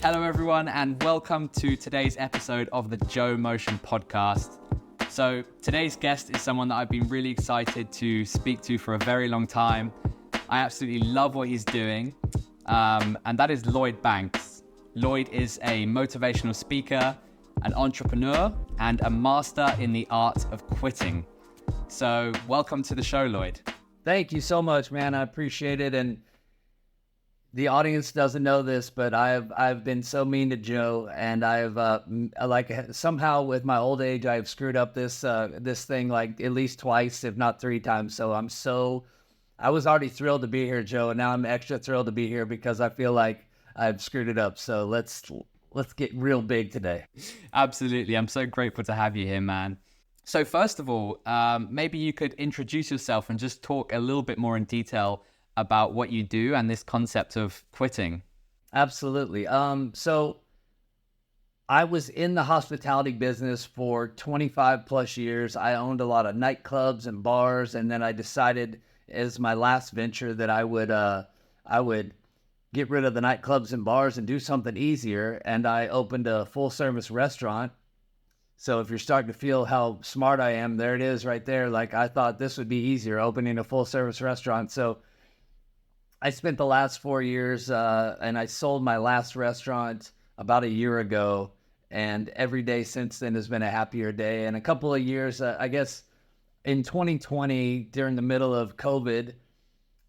Hello everyone and welcome to today's episode of the Joe Motion podcast. So today's guest is someone that I've been really excited to speak to for a very long time. I absolutely love what he's doing, and that is Lloyd Banks. Lloyd is a motivational speaker, an entrepreneur, and a master in the art of quitting. So welcome to the show, Lloyd. Thank you so much, man. I appreciate it. And the audience doesn't know this, but I've been so mean to Joe, and I've somehow with my old age I've screwed up this thing like at least twice, if not three times. So I was already thrilled to be here, Joe, and now I'm extra thrilled to be here because I feel like I've screwed it up. So let's get real big today. Absolutely, I'm so grateful to have you here, man. So first of all, maybe you could introduce yourself and just talk a little bit more in detail about what you do and this concept of quitting. Absolutely. So I was in the hospitality business for 25 plus years. I owned a lot of nightclubs and bars, and then I decided as my last venture that I would get rid of the nightclubs and bars and do something easier. And I opened a full service restaurant. So if you're starting to feel how smart I am, there it is right there. Like I thought this would be easier, opening a full service restaurant. So I spent the last 4 years and I sold my last restaurant about a year ago. And every day since then has been a happier day. And a couple of years, I guess in 2020, during the middle of COVID,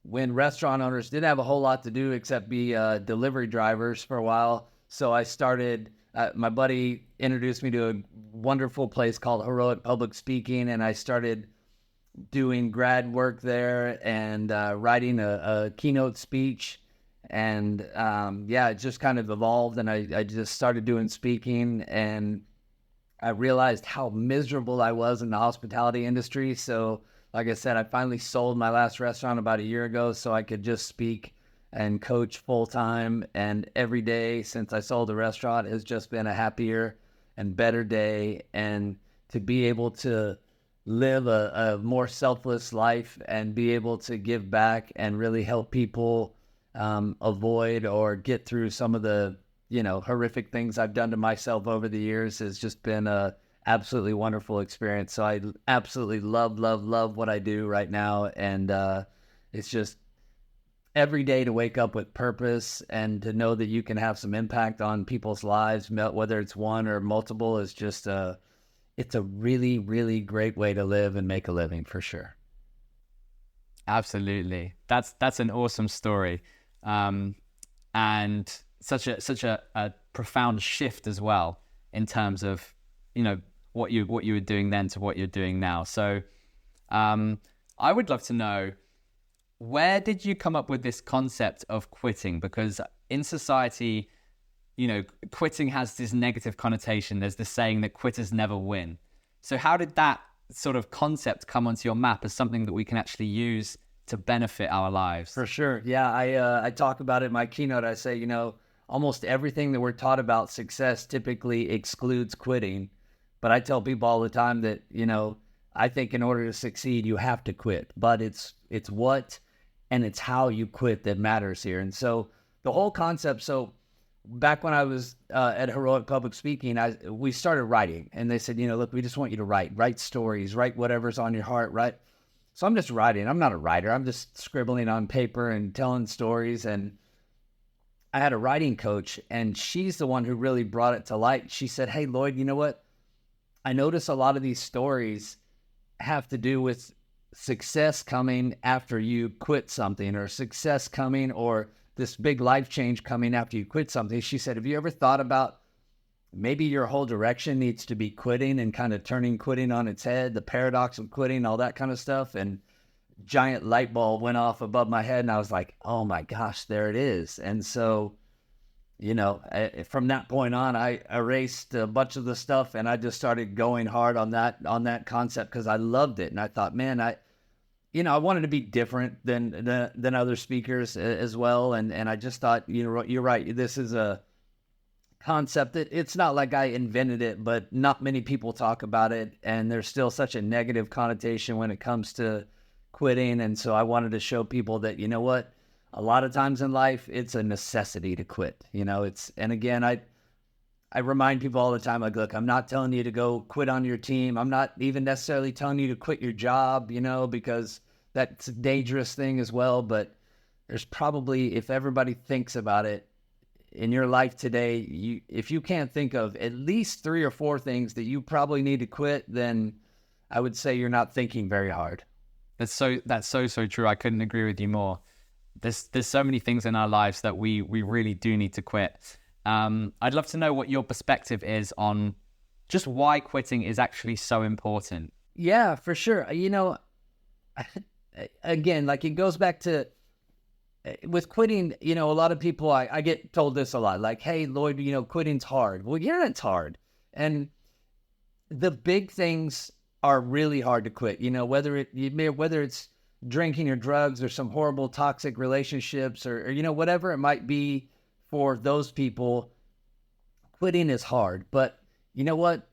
when restaurant owners didn't have a whole lot to do except be delivery drivers for a while. So I started, my buddy introduced me to a wonderful place called Heroic Public Speaking. And I started doing grad work there and writing a keynote speech. And it just kind of evolved. And I just started doing speaking, and I realized how miserable I was in the hospitality industry. So like I said, I finally sold my last restaurant about a year ago so I could just speak and coach full time. And every day since I sold the restaurant has just been a happier and better day. And to be able to live a more selfless life and be able to give back and really help people avoid or get through some of the, horrific things I've done to myself over the years has just been a absolutely wonderful experience. So I absolutely love what I do right now. And it's just every day to wake up with purpose and to know that you can have some impact on people's lives, whether it's one or multiple, is just it's a really, really great way to live and make a living for sure. Absolutely. That's an awesome story. And such a profound shift as well in terms of, what you were doing then to what you're doing now. So I would love to know, where did you come up with this concept of quitting? Because in society, quitting has this negative connotation. There's this saying that quitters never win. So how did that sort of concept come onto your map as something that we can actually use to benefit our lives? For sure. Yeah, I talk about it in my keynote. I say, almost everything that we're taught about success typically excludes quitting. But I tell people all the time that, I think in order to succeed, you have to quit. But it's what and it's how you quit that matters here. And so the whole concept, so back when I was at Heroic Public Speaking, we started writing, and they said, look, we just want you to write stories, write whatever's on your heart, right? So I'm just writing. I'm not a writer. I'm just scribbling on paper and telling stories. And I had a writing coach, and she's the one who really brought it to light. She said, hey, Lloyd, you know what? I notice a lot of these stories have to do with success coming after you quit something, or success coming, or this big life change coming after you quit something. She said, have you ever thought about maybe your whole direction needs to be quitting and kind of turning quitting on its head, the paradox of quitting, all that kind of stuff? And giant light bulb went off above my head, and I was like, oh my gosh, there it is. And so, from that point on, I erased a bunch of the stuff, and I just started going hard on that concept because I loved it. And I thought, man, I wanted to be different than other speakers as well. And I just thought, you're right. This is a concept that it's not like I invented it, but not many people talk about it. And there's still such a negative connotation when it comes to quitting. And so I wanted to show people that, A lot of times in life, it's a necessity to quit. And again, I remind people all the time, like, look, I'm not telling you to go quit on your team. I'm not even necessarily telling you to quit your job, because that's a dangerous thing as well. But there's probably, if everybody thinks about it in your life today, if you can't think of at least 3 or 4 things that you probably need to quit, then I would say you're not thinking very hard. That's so true. I couldn't agree with you more. There's so many things in our lives that we really do need to quit. I'd love to know what your perspective is on just why quitting is actually so important. Yeah, for sure. Again, like, it goes back to with quitting, a lot of people, I get told this a lot, like, hey, Lloyd, quitting's hard. Well, yeah, it's hard. And the big things are really hard to quit, whether it's drinking or drugs or some horrible toxic relationships or whatever it might be for those people, quitting is hard. But you know what?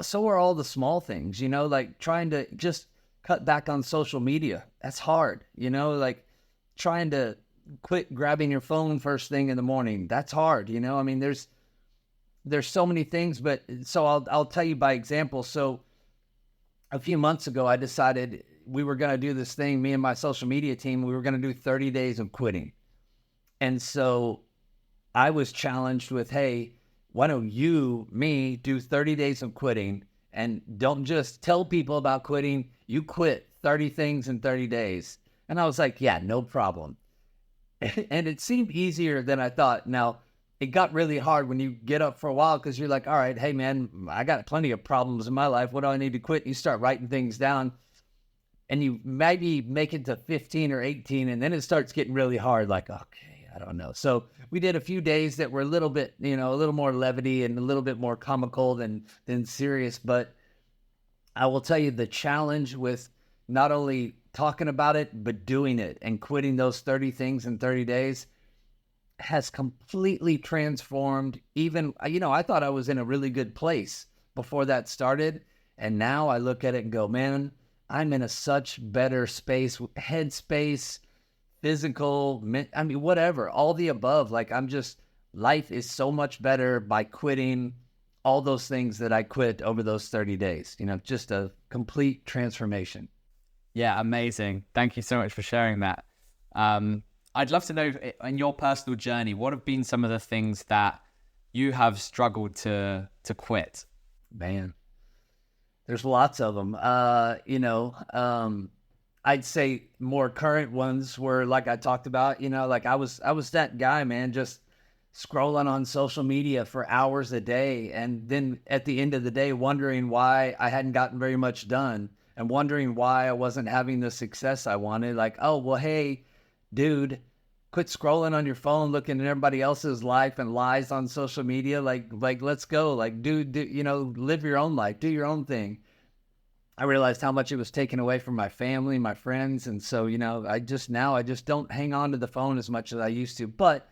So are all the small things, like trying to just cut back on social media. That's hard, like trying to quit grabbing your phone first thing in the morning. That's hard, I mean, there's so many things, but so I'll tell you by example. So a few months ago, I decided we were going to do this thing, me and my social media team, we were going to do 30 days of quitting. And so I was challenged with, hey, why don't me do 30 days of quitting, and don't just tell people about quitting, you quit 30 things in 30 days. And I was like, yeah, no problem. And it seemed easier than I thought. Now, it got really hard when you get up for a while, because you're like, all right, hey, man, I got plenty of problems in my life. What do I need to quit? And you start writing things down, and you maybe make it to 15 or 18, and then it starts getting really hard, like, okay, I don't know. So we did a few days that were a little bit, a little more levity and a little bit more comical than serious. But I will tell you, the challenge with not only talking about it, but doing it and quitting those 30 things in 30 days has completely transformed. Even, I thought I was in a really good place before that started. And now I look at it and go, man, I'm in a such better space, headspace, physical, I mean, whatever, all the above. Like, life is so much better by quitting all those things that I quit over those 30 days, just a complete transformation. Yeah, amazing. Thank you so much for sharing that. I'd love to know, in your personal journey, what have been some of the things that you have struggled to quit? Man, there's lots of them. I'd say more current ones were, like I talked about, like I was that guy, man, just scrolling on social media for hours a day. And then at the end of the day, wondering why I hadn't gotten very much done, and wondering why I wasn't having the success I wanted. Like, oh, well, hey, dude, quit scrolling on your phone, looking at everybody else's life and lies on social media. Like, let's go. Like, do, live your own life, do your own thing. I realized how much it was taken away from my family, my friends. And so, I just don't hang on to the phone as much as I used to. But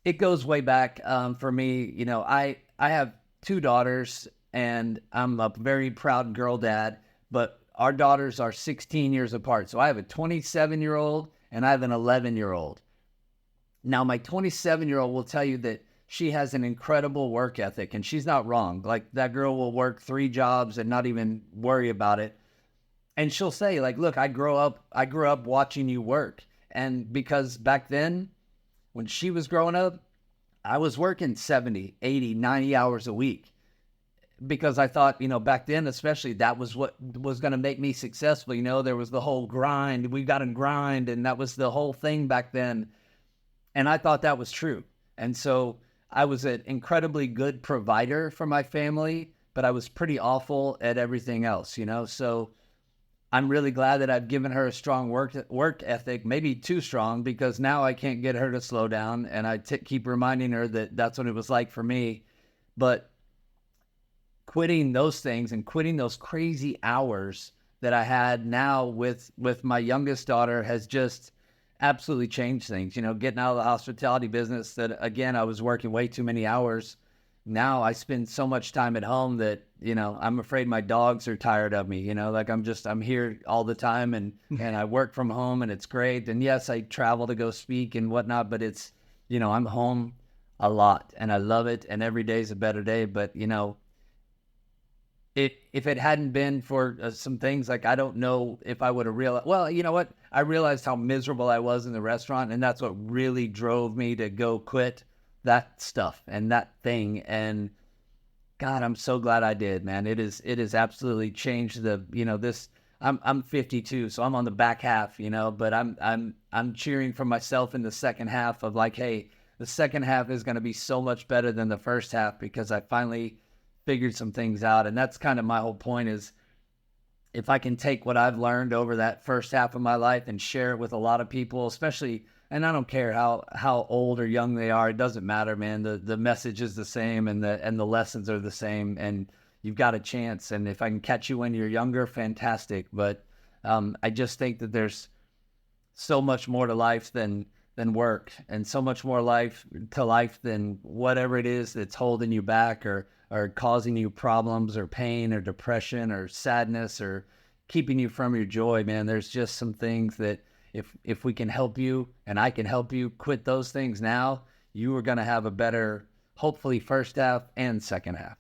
it goes way back for me. I have 2 daughters, and I'm a very proud girl dad, but our daughters are 16 years apart. So I have a 27-year-old and I have an 11-year-old. Now, my 27-year-old will tell you that she has an incredible work ethic, and she's not wrong. Like, that girl will work 3 jobs and not even worry about it. And she'll say, like, look, I grew up watching you work. And because back then, when she was growing up, I was working 70, 80, 90 hours a week, because I thought, back then, especially, that was what was going to make me successful. There was the whole grind. We got to grind. And that was the whole thing back then. And I thought that was true. And so I was an incredibly good provider for my family, but I was pretty awful at everything else, So I'm really glad that I've given her a strong work ethic, maybe too strong, because now I can't get her to slow down. And I keep reminding her that that's what it was like for me. But quitting those things and quitting those crazy hours that I had now with my youngest daughter has just absolutely changed things. Getting out of the hospitality business, that, again, I was working way too many hours, now I spend so much time at home that, I'm afraid my dogs are tired of me, like I'm here all the time, and I work from home, and it's great. And yes, I travel to go speak and whatnot, but it's, I'm home a lot and I love it. And every day is a better day. But, if it hadn't been for some things, like, I don't know if I would have realized, well, you know what? I realized how miserable I was in the restaurant, and that's what really drove me to go quit that stuff and that thing. And God, I'm so glad I did, man. It has absolutely changed this. I'm 52, so I'm on the back half, but I'm cheering for myself in the second half of, like, hey, the second half is going to be so much better than the first half, because I finally figured some things out. And that's kind of my whole point, is if I can take what I've learned over that first half of my life and share it with a lot of people, especially, and I don't care how old or young they are, it doesn't matter, man. The message is the same, and the lessons are the same, and you've got a chance. And if I can catch you when you're younger, fantastic. But I just think that there's so much more to life than work, and so much more life than whatever it is that's holding you back, or causing you problems or pain or depression or sadness or keeping you from your joy, man. There's just some things that if we can help you, and I can help you quit those things now, you are going to have a better, hopefully, first half and second half.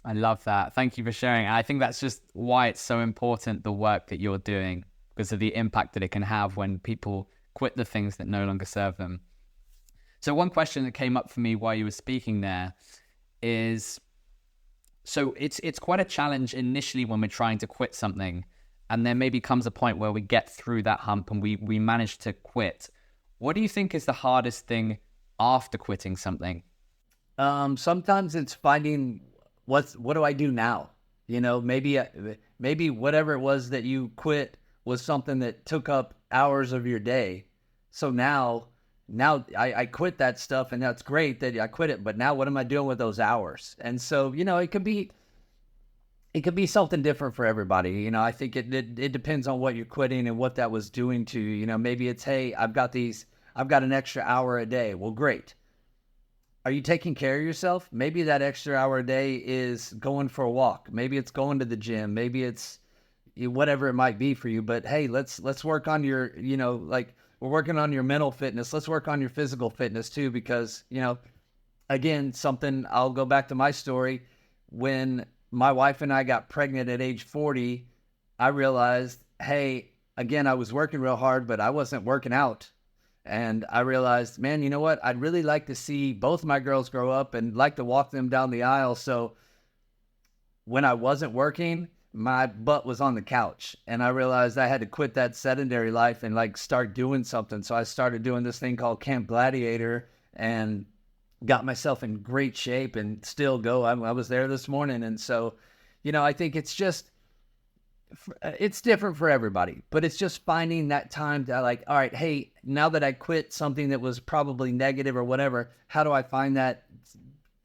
I love that. Thank you for sharing. I think that's just why it's so important, the work that you're doing, because of the impact that it can have when people quit the things that no longer serve them. So one question that came up for me while you were speaking there is, so it's quite a challenge initially when we're trying to quit something, and there maybe comes a point where we get through that hump and we manage to quit. What do you think is the hardest thing after quitting something? Sometimes it's finding what do I do now? Maybe whatever it was that you quit was something that took up hours of your day. So now I quit that stuff, and that's great that I quit it, but now what am I doing with those hours? And so, it could be something different for everybody. I think it depends on what you're quitting and what that was doing to you. Maybe it's, hey, I've got an extra hour a day. Well, great. Are you taking care of yourself? Maybe that extra hour a day is going for a walk. Maybe it's going to the gym. Maybe it's whatever it might be for you. But hey, let's work on your, like, we're working on your mental fitness. Let's work on your physical fitness too, because, again, I'll go back to my story. When my wife and I got pregnant at age 40, I realized, hey, again, I was working real hard, but I wasn't working out. And I realized, man, you know what? I'd really like to see both my girls grow up and like to walk them down the aisle. So when I wasn't working, my butt was on the couch, and I realized I had to quit that sedentary life and, like, start doing something. So I started doing this thing called Camp Gladiator, and got myself in great shape, and still go. I was there this morning. And so, I think it's different for everybody, but it's just finding that time to, like, all right, hey, now that I quit something that was probably negative or whatever, how do I find that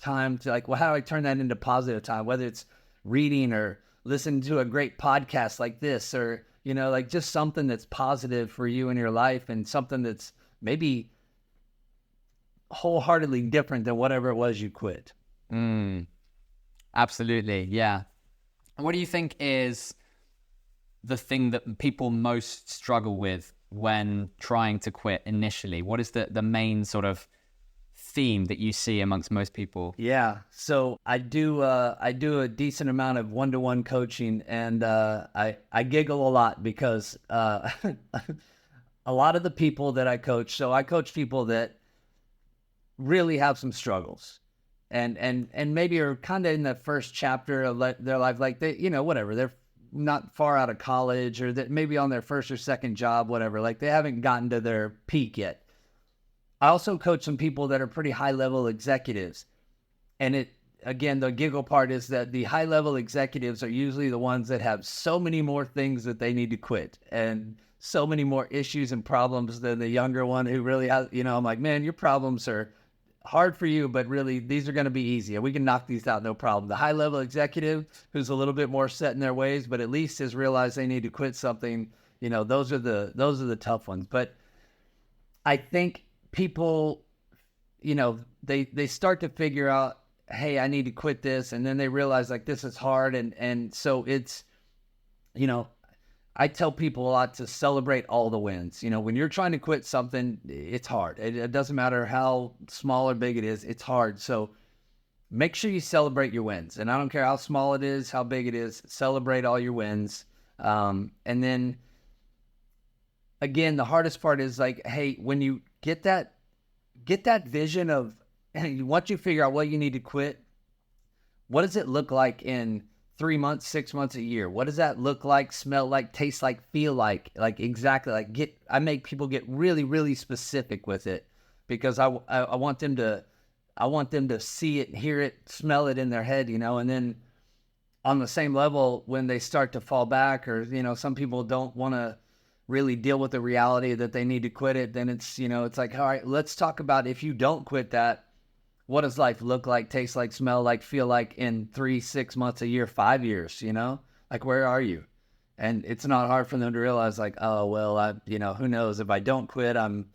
time to, like, well, how do I turn that into positive time? Whether it's reading or listening to a great podcast like this, or, like, just something that's positive for you in your life, and something that's maybe wholeheartedly different than whatever it was you quit. Absolutely. Yeah. What do you think is the thing that people most struggle with when trying to quit initially? What is the main sort of theme that you see amongst most people? Yeah. So I do a decent amount of one-to-one coaching, and I giggle a lot, because a lot of the people that I coach, so I coach people that really have some struggles, and maybe are kind of in the first chapter of their life, like they, whatever, they're not far out of college, or that maybe on their first or second job, whatever, like they haven't gotten to their peak yet. I also coach some people that are pretty high level executives. And again, the giggle part is that the high level executives are usually the ones that have so many more things that they need to quit, and so many more issues and problems than the younger one who really has, I'm like, man, your problems are hard for you, but really these are going to be easy. We can knock these out, no problem. The high level executive who's a little bit more set in their ways, but at least has realized they need to quit something, those are the tough ones. But I think people, they start to figure out hey, I need to quit this. And then they realize like this is hard. And so it's, you know, I tell people a lot to celebrate all the wins. You know, when you're trying to quit something, it's hard. It doesn't matter how small or big it is, it's hard. So make sure you celebrate your wins. And I don't care how small it is, how big it is, celebrate all your wins. And then again, the hardest part is like, hey, when you get that vision of, once you figure out what you need to quit, what does it look like in 3 months, 6 months, a year? What does that look like, smell like, taste like, feel like exactly like I make people get really, really specific with it because I want them to see it, hear it, smell it in their head, you know, and then on the same level, when they start to fall back or, you know, some people don't want to really deal with the reality that they need to quit it, then it's, you know, it's like, all right, let's talk about if you don't quit that, what does life look like, taste like, smell like, feel like in 3, 6 months, a year, 5 years, you know? Like, where are you? And it's not hard for them to realize like, oh, well, you know, who knows? If I don't quit, I'm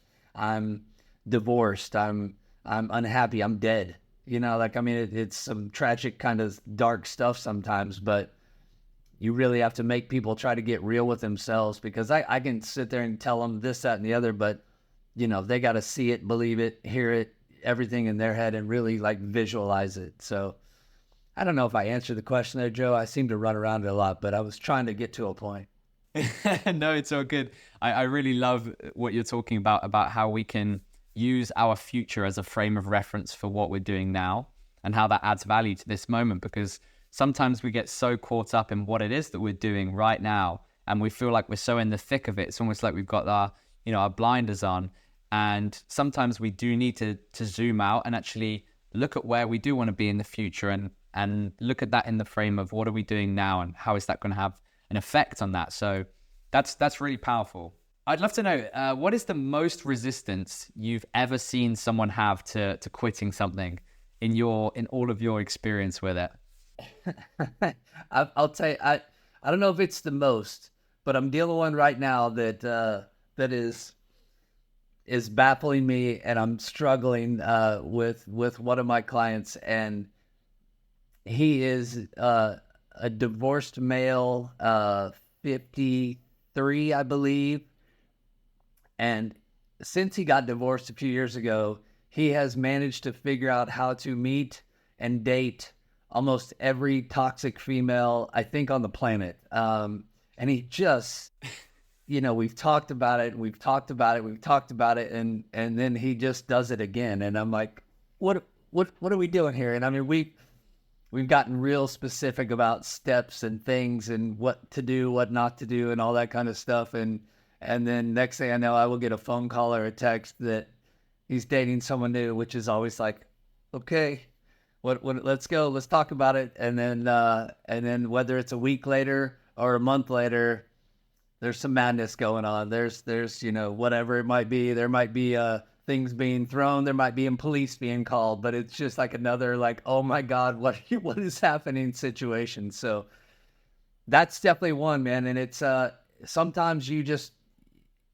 divorced, I'm unhappy, I'm dead. You know, like, I mean, it's some tragic kind of dark stuff sometimes, but you really have to make people try to get real with themselves because I can sit there and tell them this, that, and the other, but, you know, they got to see it, believe it, hear it, everything in their head and really like visualize it. So I don't know if I answered the question there, Joe. I seem to run around it a lot, but I was trying to get to a point. No, it's all good. I really love what you're talking about how we can use our future as a frame of reference for what we're doing now and how that adds value to this moment, because sometimes we get so caught up in what it is that we're doing right now and we feel like we're so in the thick of it. It's almost like we've got our blinders on. And sometimes we do need to zoom out and actually look at where we do want to be in the future and look at that in the frame of what are we doing now and how is that going to have an effect on that. So that's really powerful. I'd love to know, what is the most resistance you've ever seen someone have to quitting something in all of your experience with it? I'll tell you, I don't know if it's the most, but I'm dealing with one right now that is baffling me, and I'm struggling with one of my clients, and he is a divorced male, 53, I believe, and since he got divorced a few years ago, he has managed to figure out how to meet and date almost every toxic female, I think, on the planet. And he just, you know, we've talked about it, and then he just does it again. And I'm like, what are we doing here? And I mean, we've gotten real specific about steps and things and what to do, what not to do, and all that kind of stuff. And then next thing I know, I will get a phone call or a text that he's dating someone new, which is always like, okay, what let's go, let's talk about it. And then whether it's a week later or a month later, there's some madness going on. There's, you know, whatever it might be. There might be things being thrown. There might be police being called, but it's just like another like, oh my God, what is happening situation. So that's definitely one, man. And it's sometimes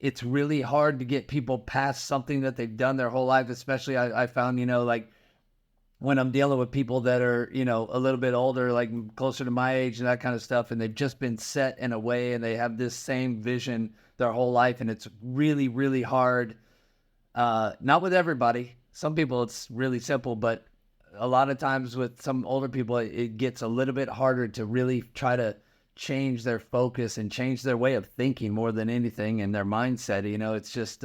it's really hard to get people past something that they've done their whole life. Especially I found, you know, like when I'm dealing with people that are, you know, a little bit older, like closer to my age and that kind of stuff, and they've just been set in a way and they have this same vision their whole life. And it's really, really hard. Not with everybody. Some people it's really simple, but a lot of times with some older people, it gets a little bit harder to really try to change their focus and change their way of thinking more than anything, and their mindset. You know, it's just,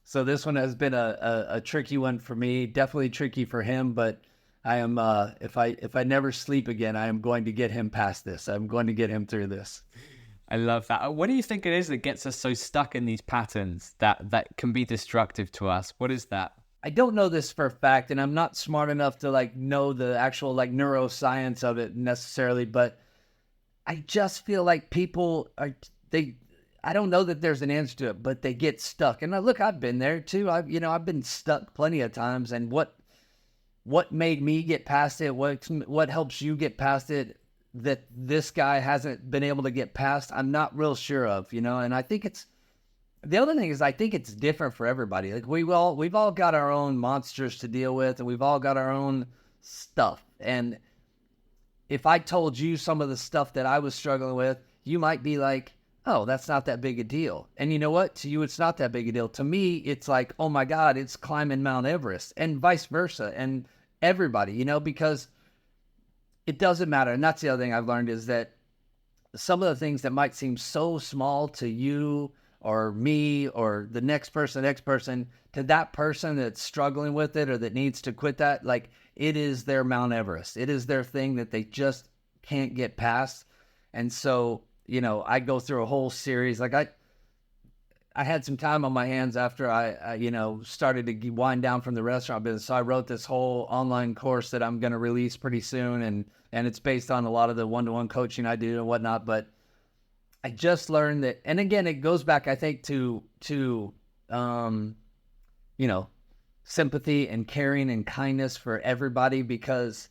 so this one has been a tricky one for me, definitely tricky for him, but I am, if I never sleep again, I am going to get him past this. I'm going to get him through this. I love that. What do you think it is that gets us so stuck in these patterns that can be destructive to us? What is that? I don't know this for a fact, and I'm not smart enough to like know the actual like neuroscience of it necessarily, but I just feel like people I don't know that there's an answer to it, but they get stuck. And look, I've been there too. I've been stuck plenty of times. And what made me get past it? What helps you get past it that this guy hasn't been able to get past? I'm not real sure of, you know. And I think the other thing is I think it's different for everybody. Like we've all got our own monsters to deal with, and we've all got our own stuff. And if I told you some of the stuff that I was struggling with, you might be like, oh, that's not that big a deal. And you know what? To you, it's not that big a deal. To me, it's like, oh my God, it's climbing Mount Everest, and vice versa. And everybody, because it doesn't matter. And that's the other thing I've learned, is that some of the things that might seem so small to you or me or the next person, to that person that's struggling with it or that needs to quit that, like, it is their Mount Everest. It is their thing that they just can't get past. And so, I go through a whole series. Like, I had some time on my hands after I started to wind down from the restaurant business. So I wrote this whole online course that I'm going to release pretty soon. And it's based on a lot of the one-to-one coaching I do and whatnot. But I just learned that, and again, it goes back, I think, to sympathy and caring and kindness for everybody, because,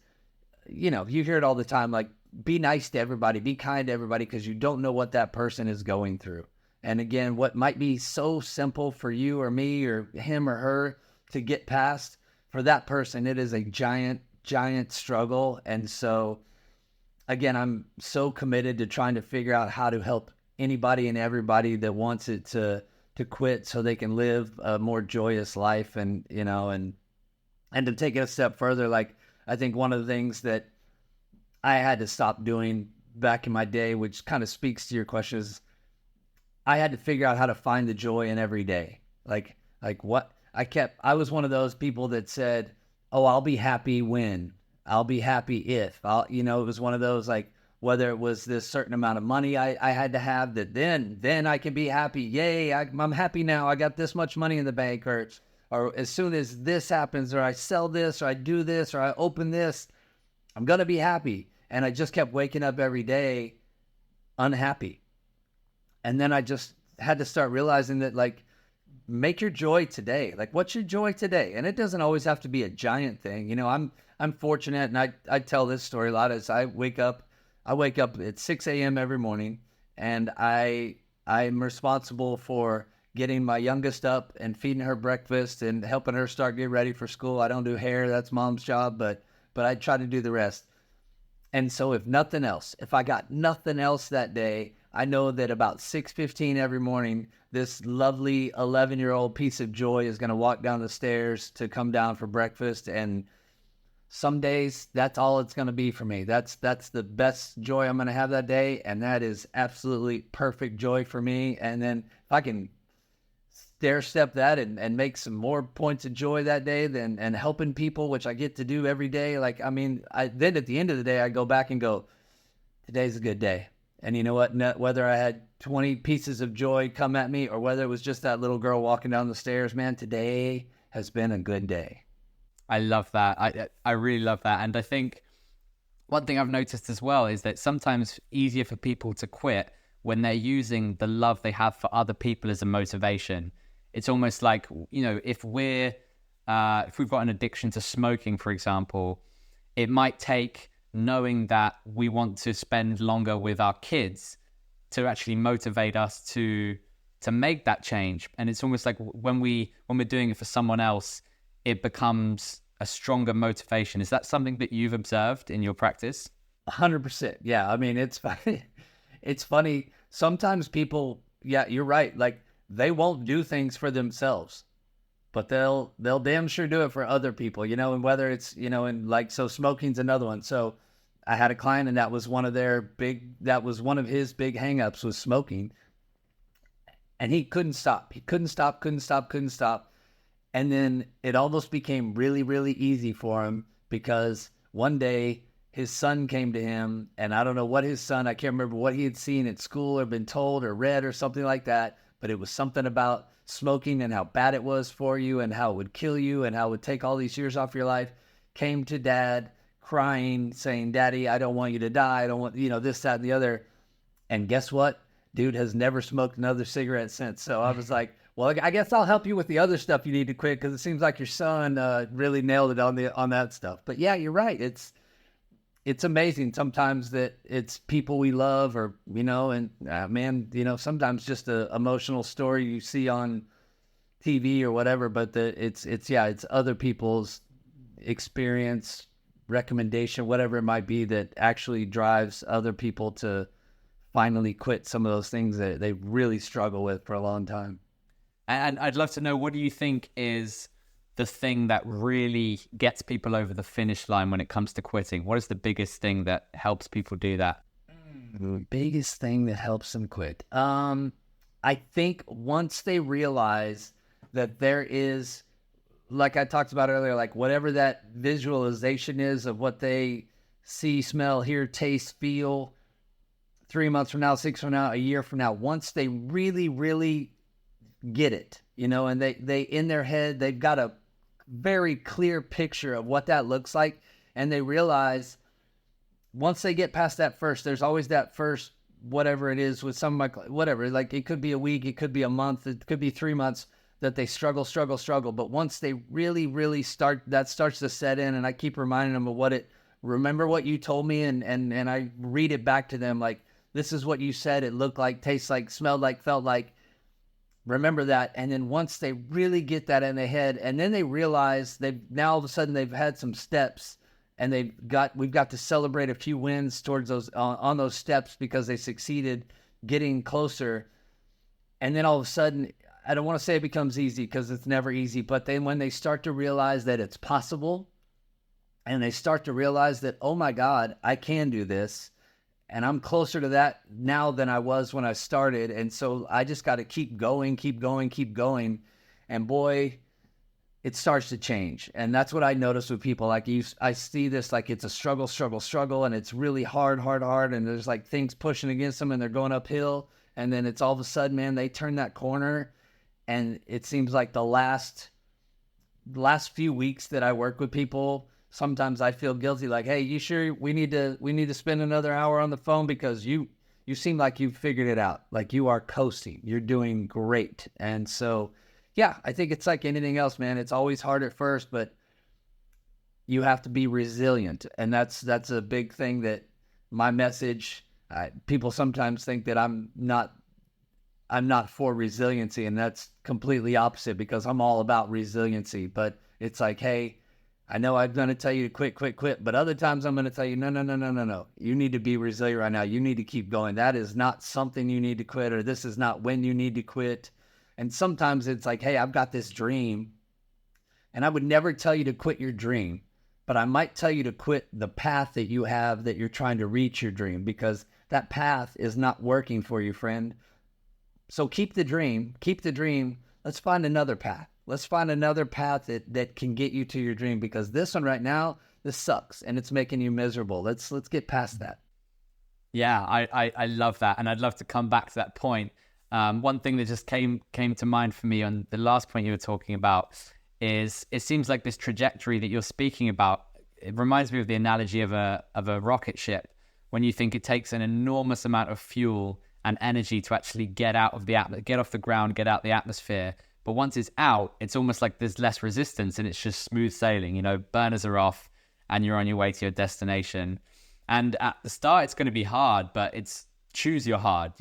you hear it all the time, like, be nice to everybody, be kind to everybody, because you don't know what that person is going through. And again, what might be so simple for you or me or him or her to get past, for that person, it is a giant, giant struggle. And so, again, I'm so committed to trying to figure out how to help anybody and everybody that wants it to quit, so they can live a more joyous life. And, and to take it a step further, like, I think one of the things that I had to stop doing back in my day, which kind of speaks to your question, is I had to figure out how to find the joy in every day. Like what I was one of those people that said, oh, I'll be happy when, I'll be happy if, it was one of those, like, whether it was this certain amount of money I had to have, that then I can be happy. Yay, I'm happy now. I got this much money in the bank, or as soon as this happens, or I sell this, or I do this, or I open this, I'm going to be happy. And I just kept waking up every day unhappy. And then I just had to start realizing that, like, make your joy today. Like, what's your joy today? And it doesn't always have to be a giant thing. I'm fortunate, and I tell this story a lot, as I wake up at 6 a.m. every morning, and I'm responsible for getting my youngest up and feeding her breakfast and helping her start get ready for school. I don't do hair. That's mom's job, but I try to do the rest. And so if nothing else, if I got nothing else that day, I know that about 6:15 every morning, this lovely 11-year-old piece of joy is going to walk down the stairs to come down for breakfast. And some days, that's all it's going to be for me. That's the best joy I'm going to have that day. And that is absolutely perfect joy for me. And then if I can stair step that and make some more points of joy that day, and helping people, which I get to do every day. Like, then at the end of the day, I go back and go, today's a good day. And you know what? Whether I had 20 pieces of joy come at me, or whether it was just that little girl walking down the stairs, man, today has been a good day. I love that. I really love that. And I think one thing I've noticed as well is that sometimes easier for people to quit when they're using the love they have for other people as a motivation. It's almost like, if we've got an addiction to smoking, for example, it might take knowing that we want to spend longer with our kids to actually motivate us to make that change. And it's almost like when we're doing it for someone else, it becomes a stronger motivation. Is that something that you've observed in your practice? 100%. Yeah. It's funny. It's funny. Sometimes people, yeah, you're right. Like, they won't do things for themselves, but they'll damn sure do it for other people, and whether it's, and like, so smoking's another one. So I had a client, and that was one of his big hangups, was smoking. And he couldn't stop. Couldn't stop. And then it almost became really, really easy for him, because one day his son came to him, and I don't know what I can't remember what he had seen at school or been told or read or something like that, but it was something about smoking and how bad it was for you and how it would kill you and how it would take all these years off your life. Came to dad crying, saying, Daddy, I don't want you to die. I don't want, this, that, and the other. And guess what? Dude has never smoked another cigarette since. So I was like, well, I guess I'll help you with the other stuff you need to quit, because it seems like your son really nailed it on that stuff. But yeah, you're right. It's amazing sometimes that it's people we love, or, man, sometimes just a emotional story you see on TV or whatever, but it's other people's experience, recommendation, whatever it might be, that actually drives other people to finally quit some of those things that they really struggle with for a long time. And I'd love to know, what do you think is the thing that really gets people over the finish line when it comes to quitting? What is the biggest thing that helps people do that? The biggest thing that helps them quit. I think once they realize that there is, like I talked about earlier, like whatever that visualization is of what they see, smell, hear, taste, feel 3 months from now, 6 from now, a year from now, once they really, really get it, and they in their head, they've got a very clear picture of what that looks like. And they realize once they get past that first, there's always that first, whatever it is with some of my, whatever, like it could be a week, it could be a month, it could be 3 months that they struggle. But once they really, really start, that starts to set in, and I keep reminding them of remember what you told me. And I read it back to them. Like, this is what you said. It looked like, tastes like, smelled like, felt like, remember that. And then once they really get that in their head, and then they realize now all of a sudden they've had some steps, and we've got to celebrate a few wins towards those, on those steps, because they succeeded getting closer. And then all of a sudden, I don't want to say it becomes easy, because it's never easy, but then when they start to realize that it's possible, and they start to realize that, oh my God, I can do this, and I'm closer to that now than I was when I started. And so I just got to keep going. And boy, it starts to change. And that's what I notice with people. Like, I see this, like it's a struggle. And it's really hard. And there's like things pushing against them, and they're going uphill. And then it's all of a sudden, man, they turn that corner. And it seems like the last few weeks that I work with people, sometimes I feel guilty, like, hey, you sure we need to spend another hour on the phone, because you seem like you've figured it out. Like, you are coasting. You're doing great. And so, yeah, I think it's like anything else, man. It's always hard at first, but you have to be resilient. And that's a big thing that my message, people sometimes think that I'm not for resiliency, and that's completely opposite, because I'm all about resiliency. But it's like, hey, I know I'm going to tell you to quit, but other times I'm going to tell you, no. You need to be resilient right now. You need to keep going. That is not something you need to quit, or this is not when you need to quit. And sometimes it's like, hey, I've got this dream, and I would never tell you to quit your dream, but I might tell you to quit the path that you have, that you're trying to reach your dream, because that path is not working for you, friend. So keep the dream. Let's find another path. Let's find another path that can get you to your dream, because this one right now, this sucks and it's making you miserable. Let's get past that. Yeah, I love that. And I'd love to come back to that point. One thing that just came to mind for me on the last point you were talking about is, it seems like this trajectory that you're speaking about, it reminds me of the analogy of a rocket ship. When you think it takes an enormous amount of fuel and energy to actually get off the ground, get out the atmosphere. But once it's out, it's almost like there's less resistance, and it's just smooth sailing. Burners are off and you're on your way to your destination. And at the start, it's going to be hard, but it's choose your hard,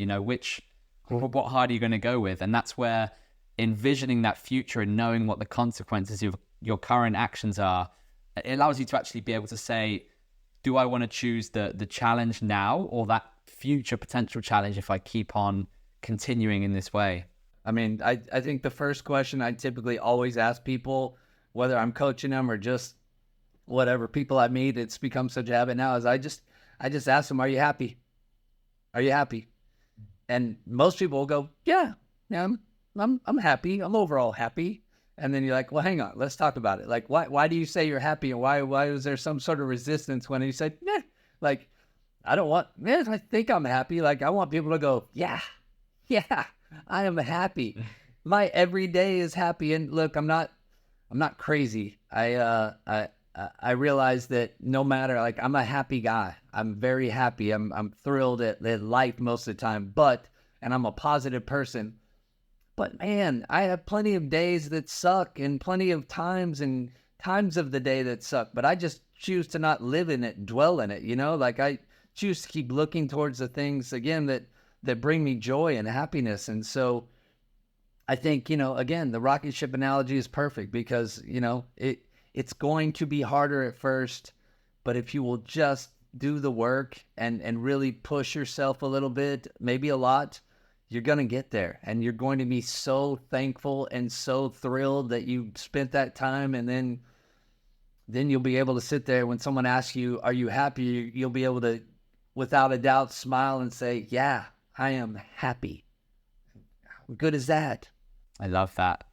what hard are you going to go with? And that's where envisioning that future and knowing what the consequences of your current actions are, it allows you to actually be able to say, do I want to choose the challenge now, or that future potential challenge if I keep on continuing in this way? I mean, I think the first question I typically always ask people, whether I'm coaching them or just whatever people I meet, it's become such a habit now, is I just ask them, are you happy? Are you happy? And most people will go, yeah, I'm happy. I'm overall happy. And then you're like, well, hang on, let's talk about it. Like, why do you say you're happy? And why was there some sort of resistance when you said, like, I think I'm happy. Like, I want people to go, yeah, I am happy. My every day is happy. And look, I'm not crazy. I realize that no matter, like, I'm a happy guy. I'm very happy. I'm thrilled at life most of the time, and I'm a positive person. But man, I have plenty of days that suck, and plenty of times of the day that suck. But I just choose to not live in it, dwell in it. Like, I choose to keep looking towards the things again that bring me joy and happiness. And so I think, again, the rocket ship analogy is perfect, because, it's going to be harder at first, But if you will just do the work and really push yourself a little bit, maybe a lot, you're going to get there. And you're going to be so thankful and so thrilled that you spent that time. And then you'll be able to sit there when someone asks you, are you happy? You'll be able to, without a doubt, smile and say, yeah, I am happy. How good is that? I love that.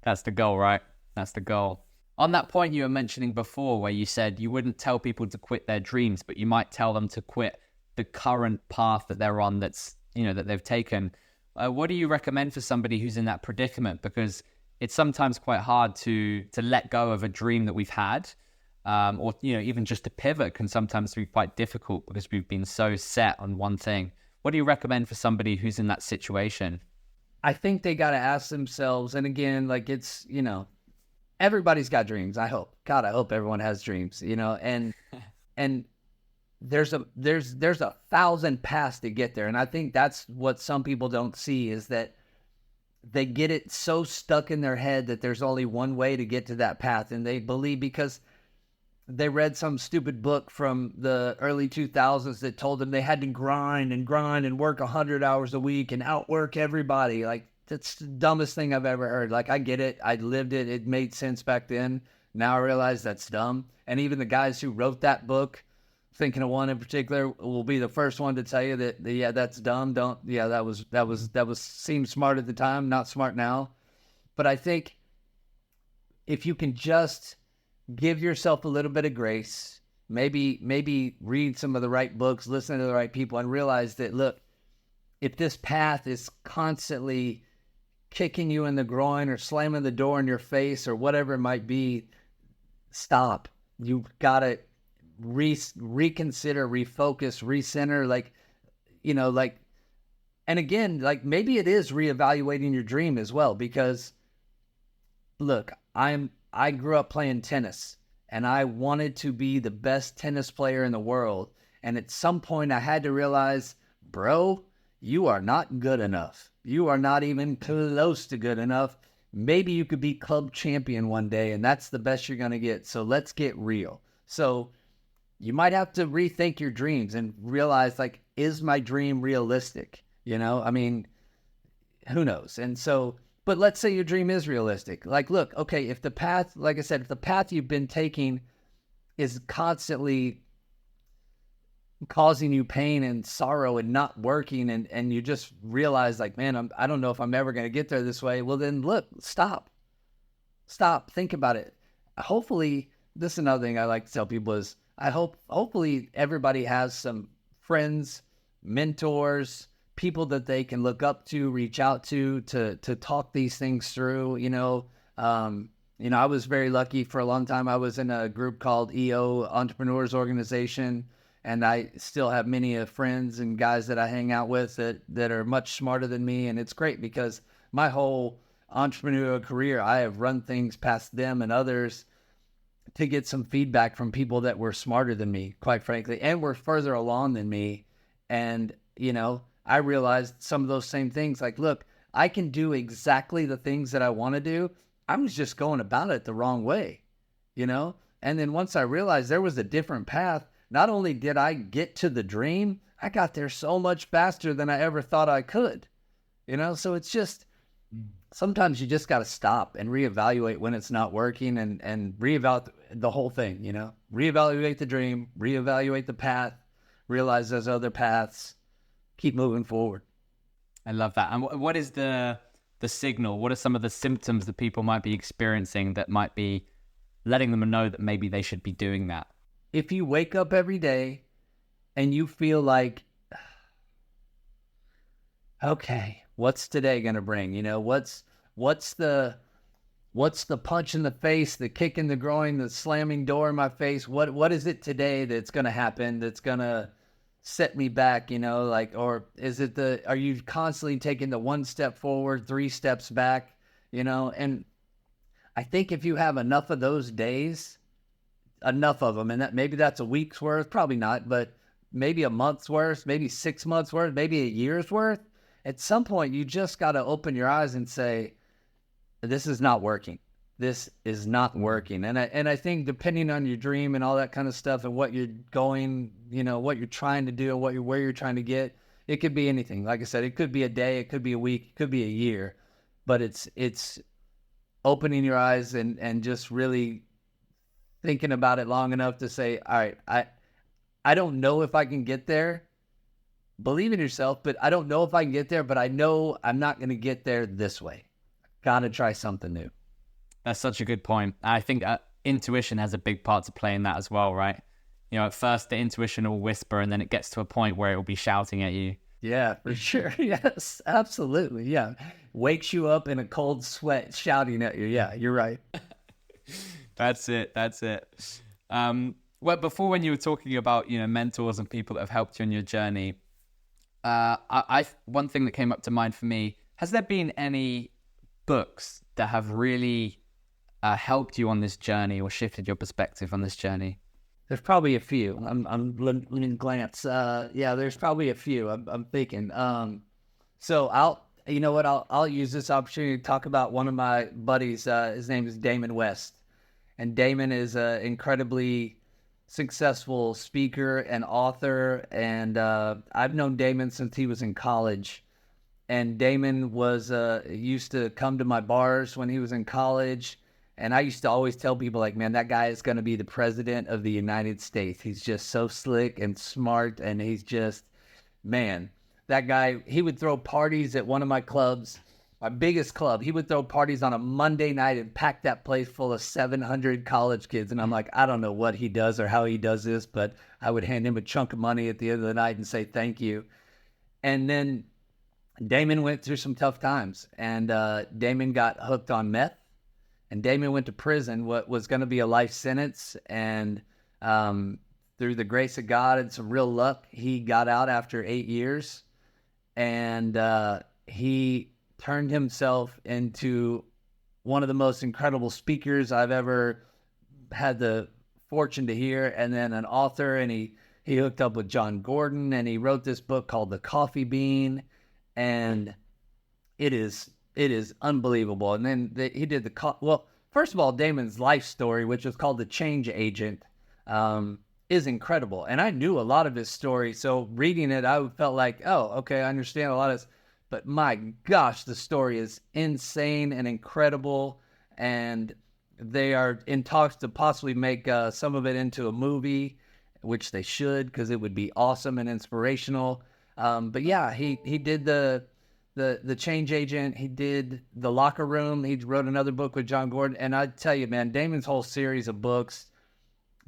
That's the goal, right? That's the goal. On that point you were mentioning before, where you said you wouldn't tell people to quit their dreams, but you might tell them to quit the current path that they're on, that's, that they've taken. What do you recommend for somebody who's in that predicament? Because it's sometimes quite hard to let go of a dream that we've had, or even just to pivot can sometimes be quite difficult because we've been so set on one thing. What do you recommend for somebody who's in that situation? I think they got to ask themselves, and again, like it's, everybody's got dreams. I hope everyone has dreams, and there's a 1,000 paths to get there. And I think that's what some people don't see, is that they get it so stuck in their head that there's only one way to get to that path. And they believe because they read some stupid book from the early 2000s that told them they had to grind and work 100 hours a week and outwork everybody. Like, that's the dumbest thing I've ever heard. Like, I get it. I lived it. It made sense back then. Now I realize that's dumb. And even the guys who wrote that book, thinking of one in particular, will be the first one to tell you that, yeah, that's dumb. That was seemed smart at the time, not smart now. But I think if you can just give yourself a little bit of grace, maybe read some of the right books, listen to the right people, and realize that, look, if this path is constantly kicking you in the groin or slamming the door in your face or whatever it might be, stop. You've got to reconsider, refocus, recenter, and again, like, maybe it is reevaluating your dream as well, because look, I grew up playing tennis and I wanted to be the best tennis player in the world. And at some point I had to realize, bro, you are not good enough. You are not even close to good enough. Maybe you could be club champion one day, and that's the best you're going to get. So let's get real. So you might have to rethink your dreams and realize, like, is my dream realistic? I mean, who knows? And so, but let's say your dream is realistic. Like, look, okay, if the path, like I said, if the path you've been taking is constantly causing you pain and sorrow and not working, and you just realize, like, man, I don't know if I'm ever going to get there this way. Well, then look, stop, think about it. Hopefully, this is another thing I like to tell people is, hopefully everybody has some friends, mentors, people that they can look up to, reach out to talk these things through. I was very lucky. For a long time, I was in a group called EO, Entrepreneurs Organization, and I still have many friends and guys that I hang out with that are much smarter than me. And it's great because my whole entrepreneurial career, I have run things past them and others to get some feedback from people that were smarter than me, quite frankly, and were further along than me. And, I realized some of those same things. Like, look, I can do exactly the things that I want to do. I was just going about it the wrong way, And then once I realized there was a different path, not only did I get to the dream, I got there so much faster than I ever thought I could, So it's just, sometimes you just got to stop and reevaluate when it's not working, and reevaluate the whole thing, reevaluate the dream, reevaluate the path, realize there's other paths, keep moving forward. I love that. And what is the signal? What are some of the symptoms that people might be experiencing that might be letting them know that maybe they should be doing that? If you wake up every day and you feel like, okay, what's today going to bring? What's the punch in the face, the kick in the groin, the slamming door in my face? What is it today that's going to happen that's going to set me back, or is it are you constantly taking the one step forward, 3 steps back, and I think if you have enough of those days, enough of them, and that maybe that's a week's worth, probably not, but maybe a month's worth, maybe 6 months worth, maybe a year's worth, at some point you just got to open your eyes and say, this is not working. this is not working. And I think depending on your dream and all that kind of stuff and what you're going, what you're trying to do and where you're trying to get, it could be anything. Like I said, it could be a day, it could be a week, it could be a year, but it's opening your eyes and just really thinking about it long enough to say, all right, I don't know if I can get there. Believe in yourself, but I don't know if I can get there, but I know I'm not going to get there this way. Got to try something new. That's such a good point. I think intuition has a big part to play in that as well, right? At first the intuition will whisper, and then it gets to a point where it will be shouting at you. Yeah, for sure. Yes, absolutely. Yeah. Wakes you up in a cold sweat shouting at you. Yeah, you're right. That's it. Well, before, when you were talking about, mentors and people that have helped you on your journey, one thing that came up to mind for me, has there been any books that have really helped you on this journey or shifted your perspective on this journey? There's probably a few. I'm letting glance. There's probably a few. I'm thinking. So I'll use this opportunity to talk about one of my buddies. His name is Damon West, and Damon is an incredibly successful speaker and author. And I've known Damon since he was in college. And Damon used to come to my bars when he was in college. And I used to always tell people, like, man, that guy is going to be the president of the United States. He's just so slick and smart. And he's just, man, that guy, he would throw parties at one of my clubs, my biggest club. He would throw parties on a Monday night and pack that place full of 700 college kids. And I'm like, I don't know what he does or how he does this, but I would hand him a chunk of money at the end of the night and say, thank you. And then Damon went through some tough times, and Damon got hooked on meth. And Damon went to prison, what was going to be a life sentence. And through the grace of God and some real luck, he got out after 8 years. And he turned himself into one of the most incredible speakers I've ever had the fortune to hear. And then an author, and he hooked up with John Gordon, and he wrote this book called The Coffee Bean. And it is unbelievable. And then he did first of all, Damon's life story, which was called The Change Agent, is incredible. And I knew a lot of his story. So reading it, I felt like, oh, okay, I understand a lot of this. But my gosh, the story is insane and incredible. And they are in talks to possibly make some of it into a movie, which they should, because it would be awesome and inspirational. But yeah, he did the Change Agent. He did The Locker Room. He wrote another book with John Gordon. And I tell you, man, Damon's whole series of books,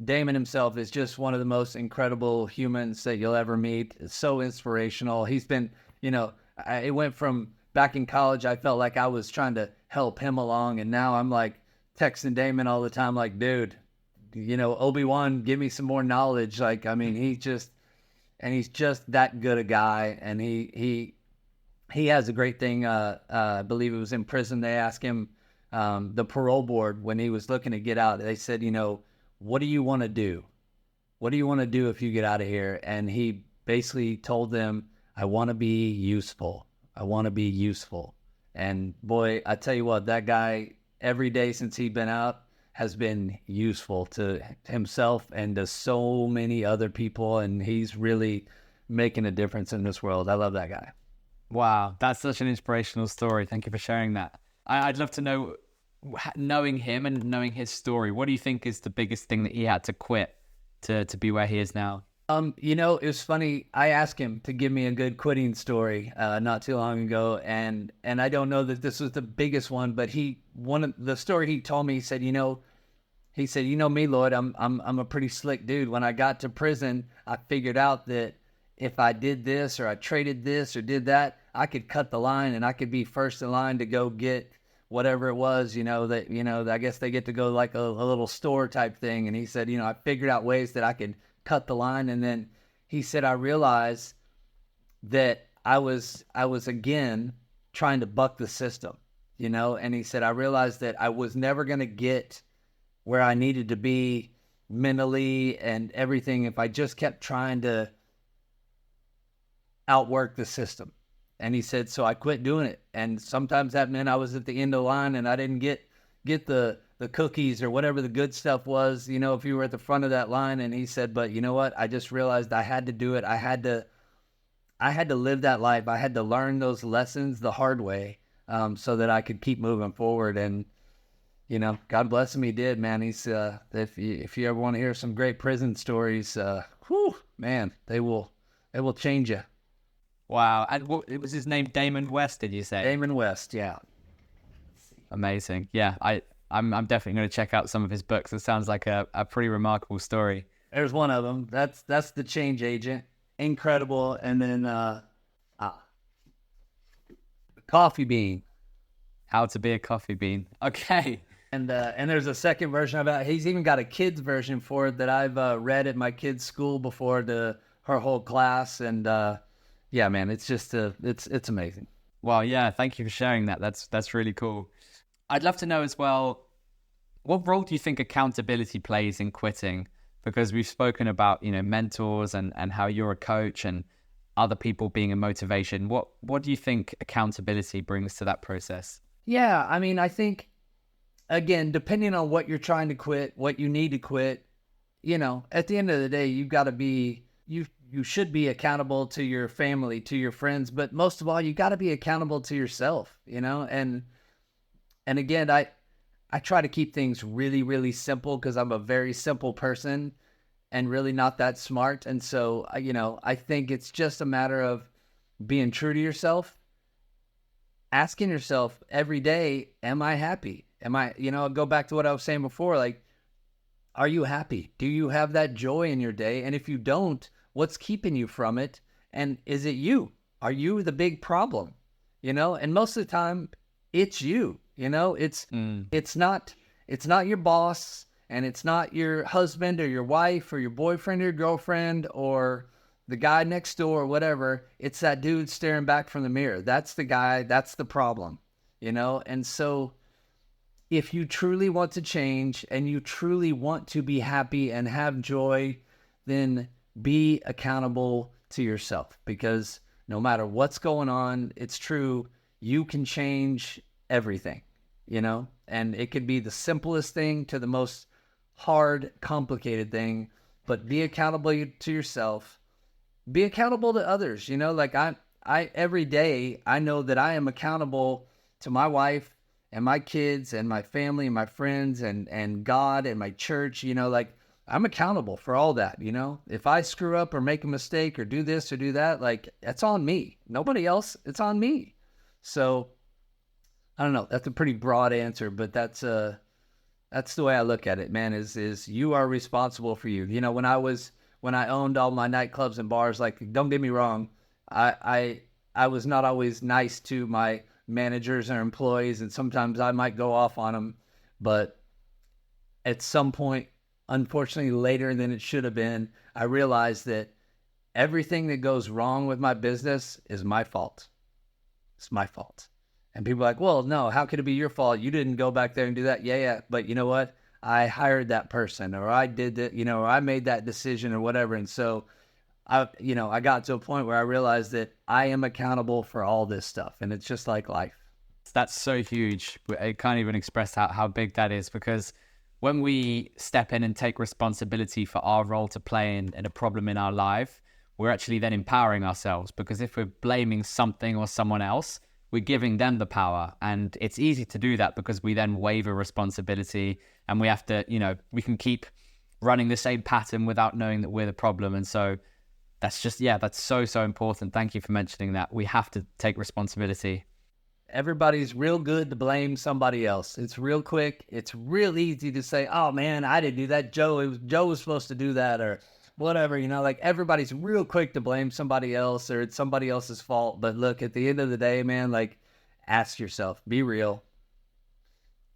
Damon himself is just one of the most incredible humans that you'll ever meet. It's so inspirational. He's been, it went from back in college, I felt like I was trying to help him along. And now I'm like texting Damon all the time, like, dude, Obi-Wan, give me some more knowledge. Like, I mean, he's just that good a guy. And he has a great thing. I believe it was in prison. They asked him, the parole board, when he was looking to get out, they said, what do you want to do? What do you want to do if you get out of here? And he basically told them, I want to be useful. I want to be useful. And boy, I tell you what, that guy, every day since he's been out, has been useful to himself and to so many other people. And he's really making a difference in this world. I love that guy. Wow, that's such an inspirational story. Thank you for sharing that. I'd love to know, knowing him and knowing his story, what do you think is the biggest thing that he had to quit to be where he is now? It was funny. I asked him to give me a good quitting story not too long ago, and I don't know that this was the biggest one, but the story he told me, he said, me, Lloyd, I'm a pretty slick dude. When I got to prison, I figured out that if I did this or I traded this or did that, I could cut the line and I could be first in line to go get whatever it was, I guess they get to go like a little store type thing. And he said, I figured out ways that I could cut the line. And then he said, I realized that I was again trying to buck the system, and he said, I realized that I was never going to get where I needed to be mentally and everything if I just kept trying to outwork the system. And he said, so I quit doing it. And sometimes that meant I was at the end of the line and I didn't get the the cookies or whatever the good stuff was, you know, if you were at the front of that line. And he said, but you know what? I just realized I had to do it. I had to live that life. I had to learn those lessons the hard way, so that I could keep moving forward. And, you know, God bless him, he did, man. He's, if you ever want to hear some great prison stories, man, they will change you. Wow. And what it was his name, Damon West, did you say? Damon West, yeah. Amazing. Yeah, I'm definitely going to check out some of his books. It sounds like a pretty remarkable story. There's one of them. That's The Change Agent. Incredible. And then Coffee Bean. How to Be a Coffee Bean. Okay. And there's a second version of it. He's even got a kid's version for it that I've read at my kid's school before her whole class. And yeah, man, it's just it's amazing. Well, yeah, thank you for sharing that. That's really cool. I'd love to know as well, what role do you think accountability plays in quitting? Because we've spoken about, you know, mentors and how you're a coach and other people being a motivation. What do you think accountability brings to that process? Yeah, I mean, I think, again, depending on what you're trying to quit, what you need to quit, you know, at the end of the day, you've got to be, you should be accountable to your family, to your friends, but most of all, you got to be accountable to yourself, you know? And again, I try to keep things really, really simple because I'm a very simple person and really not that smart. And so, you know, I think it's just a matter of being true to yourself, asking yourself every day, am I happy? Am I, you know, I'll go back to what I was saying before, like, are you happy? Do you have that joy in your day? And if you don't, what's keeping you from it? And is it you? Are you the big problem? You know, and most of the time it's you, you know, it's not your boss, and it's not your husband or your wife or your boyfriend or your girlfriend or the guy next door or whatever. It's that dude staring back from the mirror. That's the guy. That's the problem, you know? And so if you truly want to change and you truly want to be happy and have joy, then be accountable to yourself, because no matter what's going on, it's true, you can change everything, you know? And it could be the simplest thing to the most hard, complicated thing, but be accountable to yourself. Be accountable to others, you know? Like I every day, I know that I am accountable to my wife and my kids and my family and my friends and God and my church, you know, like I'm accountable for all that, you know? If I screw up or make a mistake or do this or do that, like that's on me. Nobody else, it's on me. So I don't know. That's a pretty broad answer, but that's the way I look at it, man, is you are responsible for you. You know, when I owned all my nightclubs and bars, like, don't get me wrong, I was not always nice to my managers or employees, and sometimes I might go off on them, but at some point, unfortunately later than it should have been, I realized that everything that goes wrong with my business is my fault. It's my fault. And people are like, well, no, how could it be your fault? You didn't go back there and do that. Yeah. But you know what? I hired that person, or I did that, you know, or I made that decision or whatever. And so I got to a point where I realized that I am accountable for all this stuff. And it's just like life. That's so huge. I can't even express how big that is, because when we step in and take responsibility for our role to play in a problem in our life, we're actually then empowering ourselves, because if we're blaming something or someone else, we're giving them the power. And it's easy to do that because we then waiver responsibility, and we have to, you know, we can keep running the same pattern without knowing that we're the problem. And so that's just, yeah, that's so important. Thank you for mentioning that. We have to take responsibility. Everybody's real good to blame somebody else. It's real quick. It's real easy to say, oh man, I didn't do that. Joe was supposed to do that, or whatever, you know, like everybody's real quick to blame somebody else, or it's somebody else's fault. But look, at the end of the day, man, like, ask yourself, be real,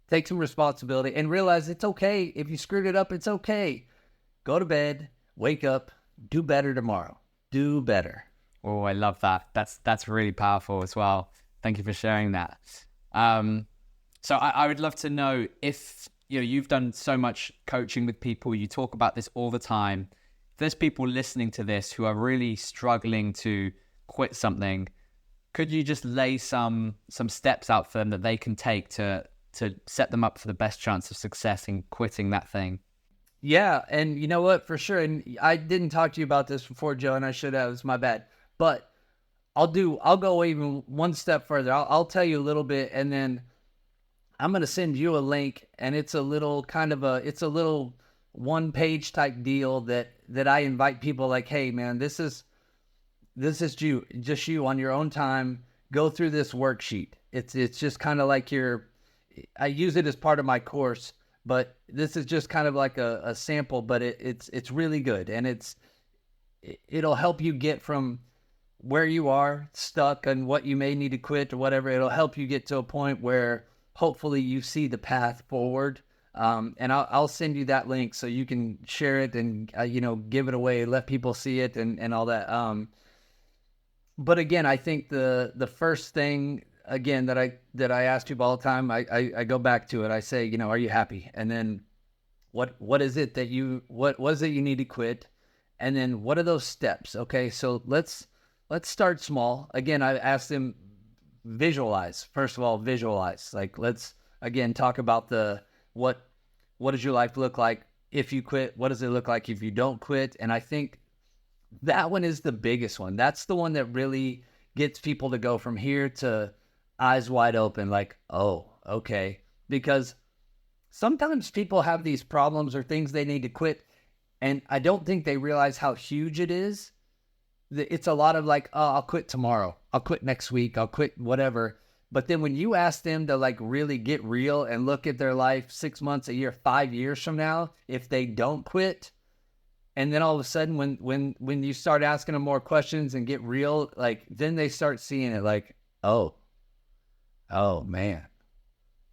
take some responsibility, and realize it's okay. If you screwed it up, it's okay. Go to bed, wake up, do better tomorrow. Do better. Oh, I love that. That's really powerful as well. Thank you for sharing that. So I would love to know, if, you know, you've done so much coaching with people, you talk about this all the time. If there's people listening to this who are really struggling to quit something, could you just lay some steps out for them that they can take to to set them up for the best chance of success in quitting that thing. Yeah, and you know what, for sure. And I didn't talk to you about this before, Joe, and I should have. It's my bad. But I'll go even one step further. I'll tell you a little bit, and then I'm gonna send you a link, and it's a little it's a little 1-page type deal that I invite people like, hey man, this is just you on your own time. Go through this worksheet. It's just kind of like I use it as part of my course, but this is just kind of like a sample, but it's really good, and it'll help you get from where you are stuck and what you may need to quit or whatever. It'll help you get to a point where hopefully you see the path forward. And I'll send you that link so you can share it and, give it away, let people see it and all that. But again, I think the first thing, again, that I ask people all the time, I go back to it. I say, are you happy? And then what is it what is it you need to quit? And then what are those steps? Okay. So let's start small. Again, I asked them, visualize. First of all, visualize. Like, let's again talk about what does your life look like if you quit? What does it look like if you don't quit? And I think that one is the biggest one. That's the one that really gets people to go from here to eyes wide open, like, oh, okay. Because sometimes people have these problems or things they need to quit, and I don't think they realize how huge it is. It's a lot of like, oh, I'll quit tomorrow. I'll quit next week. I'll quit whatever. But then when you ask them to like really get real and look at their life 6 months, a year, 5 years from now, if they don't quit, and then all of a sudden when you start asking them more questions and get real, like then they start seeing it like, oh man,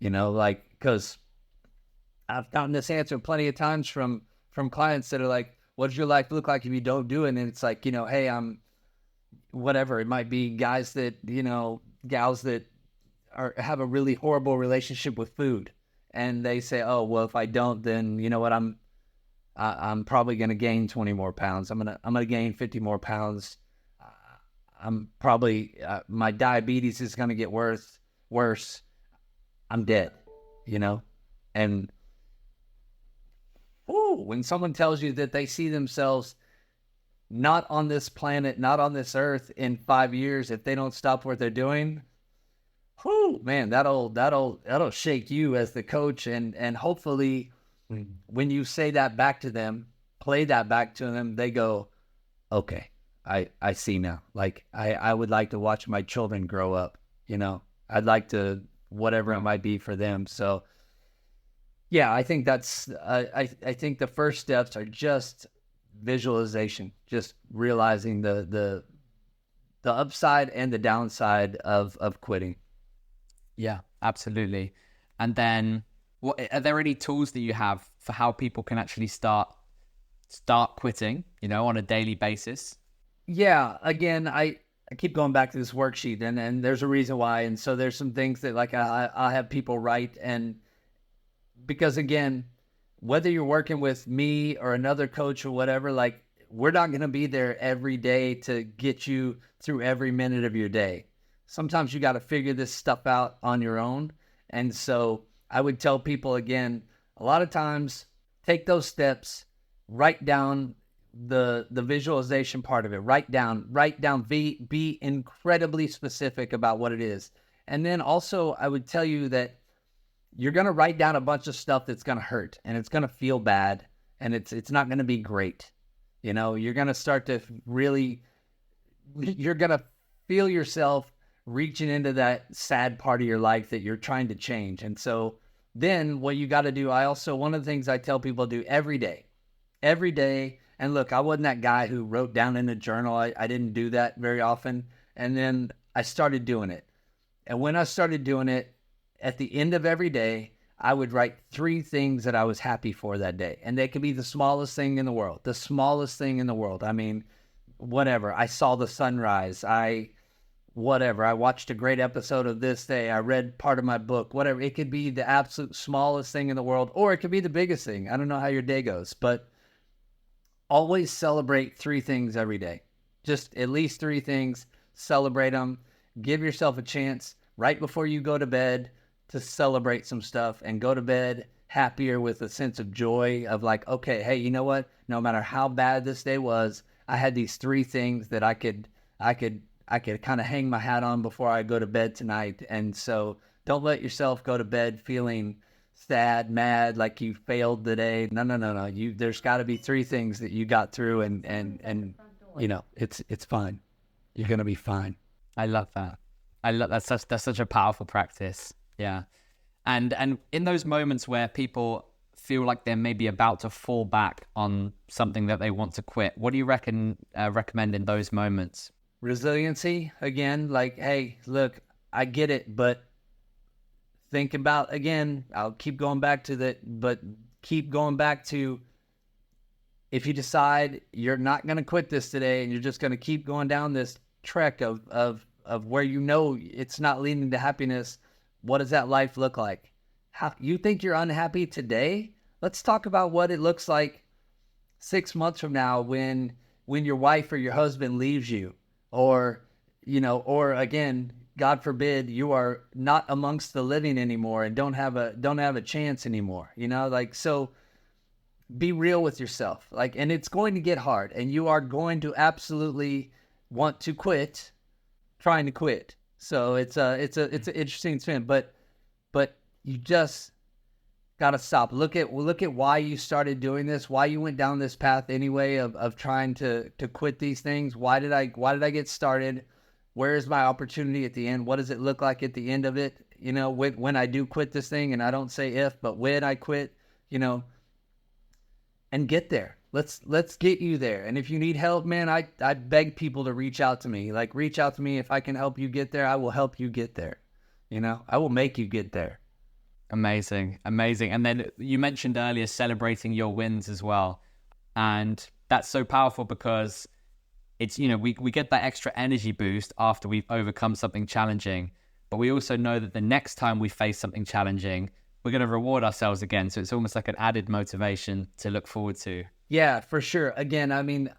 like, because I've gotten this answer plenty of times from clients that are like, what does your life look like if you don't do it? And it's like, hey, I'm whatever. It might be guys that, gals that have a really horrible relationship with food. And they say, oh, well, if I don't, then you know what? I'm probably going to gain 20 more pounds. I'm going to gain 50 more pounds. I'm probably, my diabetes is going to get worse. I'm dead, and when someone tells you that they see themselves not on this planet, not on this earth in 5 years, if they don't stop what they're doing, man, that'll shake you as the coach. And hopefully when you say that back to them, play that back to them, they go, okay, I see now. Like I would like to watch my children grow up, I'd like to, whatever it might be for them. So yeah, I think that's, I think the first steps are just visualization, just realizing the upside and the downside of quitting. Yeah, absolutely. And then are there any tools that you have for how people can actually start quitting, on a daily basis? Yeah, again, I keep going back to this worksheet and there's a reason why. And so there's some things that like I have people write, and because again, whether you're working with me or another coach or whatever, like we're not going to be there every day to get you through every minute of your day. Sometimes you got to figure this stuff out on your own. And so I would tell people again, a lot of times take those steps, write down the visualization part of it, write down, be incredibly specific about what it is. And then also I would tell you that you're going to write down a bunch of stuff that's going to hurt and it's going to feel bad and it's not going to be great. You're going to start to you're going to feel yourself reaching into that sad part of your life that you're trying to change. And so then what you got to do, one of the things I tell people to do every day, and look, I wasn't that guy who wrote down in a journal. I didn't do that very often. And then I started doing it. And when I started doing it, at the end of every day, I would write 3 things that I was happy for that day. And they could be the smallest thing in the world. I mean, whatever. I saw the sunrise. I watched a great episode of this day. I read part of my book, whatever. It could be the absolute smallest thing in the world, or it could be the biggest thing. I don't know how your day goes, but always celebrate 3 things every day. Just at least 3 things, celebrate them, give yourself a chance right before you go to bed. to celebrate some stuff and go to bed happier with a sense of joy of like, okay, hey, you know what? No matter how bad this day was, I had these 3 things that I could kind of hang my hat on before I go to bed tonight. And so don't let yourself go to bed feeling sad, mad, like you failed the day. No, no, no, no. There's got to be 3 things that you got through, and it's fine. You're gonna be fine. I love that. That's such a powerful practice. Yeah. And in those moments where people feel like they're maybe about to fall back on something that they want to quit, what do you recommend in those moments? Resiliency, again, like, hey, look, I get it, but think about, again, I'll keep going back to that, but keep going back to, if you decide you're not going to quit this today and you're just going to keep going down this trek of where you know it's not leading to happiness, what does that life look like? How you think you're unhappy today? Let's talk about what it looks like 6 months from now when your wife or your husband leaves you, or again, God forbid, you are not amongst the living anymore and don't have a chance anymore. So be real with yourself. And it's going to get hard, and you are going to absolutely want to quit trying to quit. So it's an interesting spin, but you just gotta stop. Look at why you started doing this, why you went down this path anyway of trying to quit these things. Why did I get started? Where is my opportunity at the end? What does it look like at the end of it? When I do quit this thing, and I don't say if, but when I quit, and get there. Let's get you there. And if you need help, man, I beg people to reach out to me. Reach out to me. If I can help you get there, I will help you get there. I will make you get there. Amazing. And then you mentioned earlier celebrating your wins as well. And that's so powerful because it's, we get that extra energy boost after we've overcome something challenging. But we also know that the next time we face something challenging, we're going to reward ourselves again. So it's almost like an added motivation to look forward to. Yeah, for sure. Again, I mean,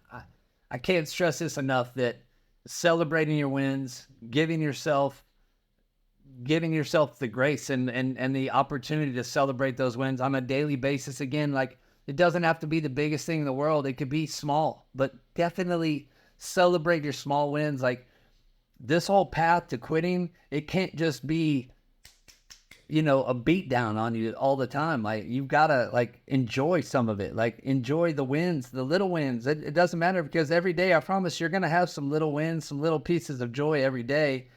I can't stress this enough, that celebrating your wins, giving yourself the grace and the opportunity to celebrate those wins on a daily basis. Again, it doesn't have to be the biggest thing in the world. It could be small, but definitely celebrate your small wins. This whole path to quitting, it can't just be a beat down on you all the time. You've got to enjoy some of it. Enjoy the wins, the little wins. It doesn't matter, because every day, I promise, you're going to have some little wins, some little pieces of joy every day